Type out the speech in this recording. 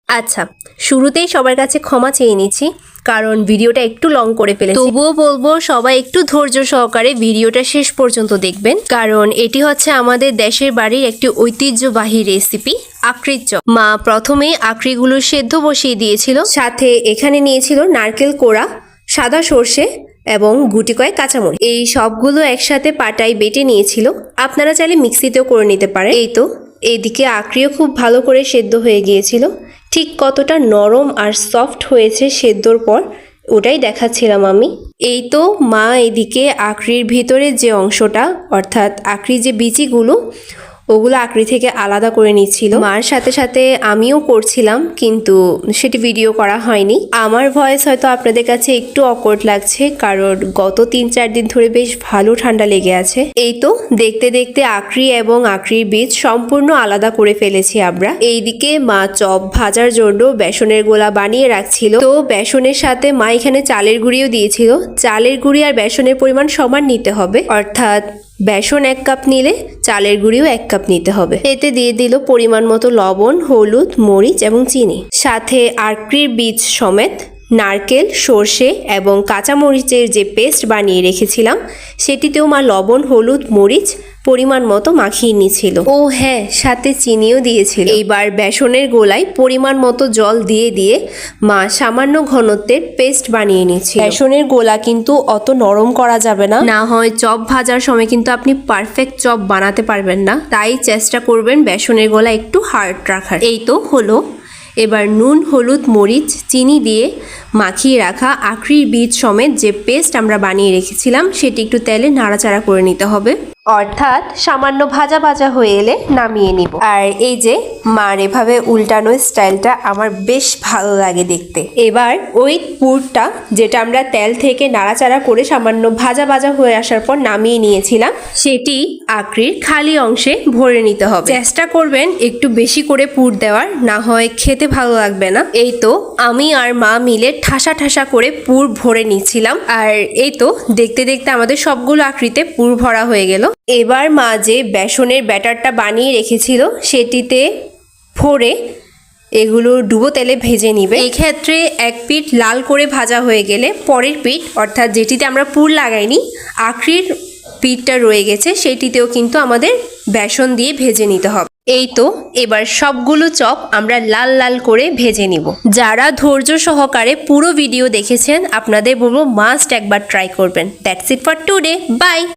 আচ্ছা, শুরুতেই সবার কাছে ক্ষমা চেয়ে নিচ্ছি, কারণ ভিডিওটা একটু লং করে ফেলেছি। তবুও বলবো সবাই একটু ধৈর্য সহকারে ভিডিওটা শেষ পর্যন্ত দেখবেন, কারণ এটি হচ্ছে আমাদের দেশের বাড়ির একটি ঐতিহ্যবাহী রেসিপি আঁকড়ির চপ। মা প্রথমেই আঁকড়িগুলো সেদ্ধ বসিয়ে দিয়েছিল, সাথে এখানে নিয়েছিল নারকেল কোড়া, সাদা সর্ষে এবং গুটি কয়েক কাঁচামরিচ। এই সবগুলো একসাথে পাটায় বেটে নিয়েছিল। আপনারা চাইলে মিক্সিতেও করে নিতে পারেন। এই তো এইদিকে আঁকড়িও খুব ভালো করে সেদ্ধ হয়ে গিয়েছিল। ঠিক কতটা নরম আর সফট হয়েছে সেদ্ধর পর ওটাই দেখাচ্ছিলাম আমি। এই তো মা এদিকে আঁকড়ির ভিতরে যে অংশটা, অর্থাৎ আঁকড়ির যে বিচিগুলো, ওগুলো আঁকড়ি থেকে আলাদা করে নিচ্ছিল। মার সাথে সাথে আমিও করছিলাম, কিন্তু সেটি ভিডিও করা হয়নি। আমার ভয়েস হয়তো আপনাদের কাছে একটু অকওয়ার্ড লাগছে, কারণ গত 3-4 দিন ধরে বেশ ভালো ঠান্ডা লেগে আছে। এই তো দেখতে দেখতে আঁকড়ি এবং আঁকড়ির বীজ সম্পূর্ণ আলাদা করে ফেলেছি আমরা। এইদিকে মা চপ ভাজার জন্য বেসনের গোলা বানিয়ে রাখছিল। তো বেসনের সাথে মা এখানে চালের গুঁড়িও দিয়েছিল। চালের গুঁড়ি আর বেসনের পরিমাণ সমান নিতে হবে, অর্থাৎ বেসন 1 কাপ নিলে চালের গুঁড়িও 1 কাপ নিতে হবে। এতে দিয়ে দিল পরিমাণ মতো লবণ, হলুদ, মরিচ এবং চিনি, সাথে আঁকড়ির বীজ সমেত নারকেল, সর্ষে এবং কাঁচামরিচের যে পেস্ট বানিয়ে রেখেছিলাম সেটিতেও মা লবণ, হলুদ, মরিচ পরিমাণ মতো মাখিয়ে নিয়েছিল। ও হ্যাঁ, সাথে চিনিও দিয়েছিল। এইবার বেসনের গোলায় পরিমাণ মতো জল দিয়ে দিয়ে মা সামান্য ঘনত্বের পেস্ট বানিয়ে নিচ্ছিল। বেসনের গোলা কিন্তু অত নরম করা যাবে না, না হয় চপ ভাজার সময় কিন্তু আপনি পারফেক্ট চপ বানাতে পারবেন না। তাই চেষ্টা করবেন বেসনের গোলা একটু হার্ড রাখার। এই তো হলো। এবার নুন, হলুদ, মরিচ, চিনি দিয়ে মাখিয়ে রাখা আঁকড়ির বীজ সমেত যে পেস্ট আমরা বানিয়ে রেখেছিলাম সেটি একটু তেলে নাড়াচাড়া করে নিতে হবে, অর্থাৎ সামান্য ভাজা ভাজা হয়ে এলে নামিয়ে নিব। আর এই যে মার এভাবে উল্টানো স্টাইলটা আমার বেশ ভালো লাগে দেখতে। এবার ওই পুরটা যেটা আমরা তেল থেকে নাড়াচাড়া করে সামান্য ভাজা ভাজা হয়ে আসার পর নামিয়ে নিয়েছিলাম, সেটি আঁকড়ির খালি অংশে ভরে নিতে হবে। চেষ্টা করবেন একটু বেশি করে পুর দেওয়ার, না হয় খেতে ভালো লাগবে না। এই তো আমি আর মা মিলে ঠাসা ঠাসা করে পুর ভরে নিচ্ছিলাম। আর এই তো দেখতে দেখতে আমাদের সবগুলো আঁকড়িতে পুর ভরা হয়ে গেল। এবার মা যে বেসনের ব্যাটারটা বানিয়ে রেখেছিল সেটিতে ভরে এগুলো ডুবো তেলে ভেজে নিবে। এই ক্ষেত্রে এক পিঠ লাল করে ভাজা হয়ে গেলে পরের পিঠ, অর্থাৎ যেটিতে আমরা পুর লাগাইনি, আঁকড়ির পিঠটা রয়ে গেছে, সেটিতেও কিন্তু আমাদের বেসন দিয়ে ভেজে নিতে হবে। এই তো এবার সবগুলো চপ আমরা লাল লাল করে ভেজে নিব। যারা ধৈর্য সহকারে পুরো ভিডিও দেখেছেন আপনাদের বলবো মাস্ট একবার ট্রাই করবেন। That's it for today, by.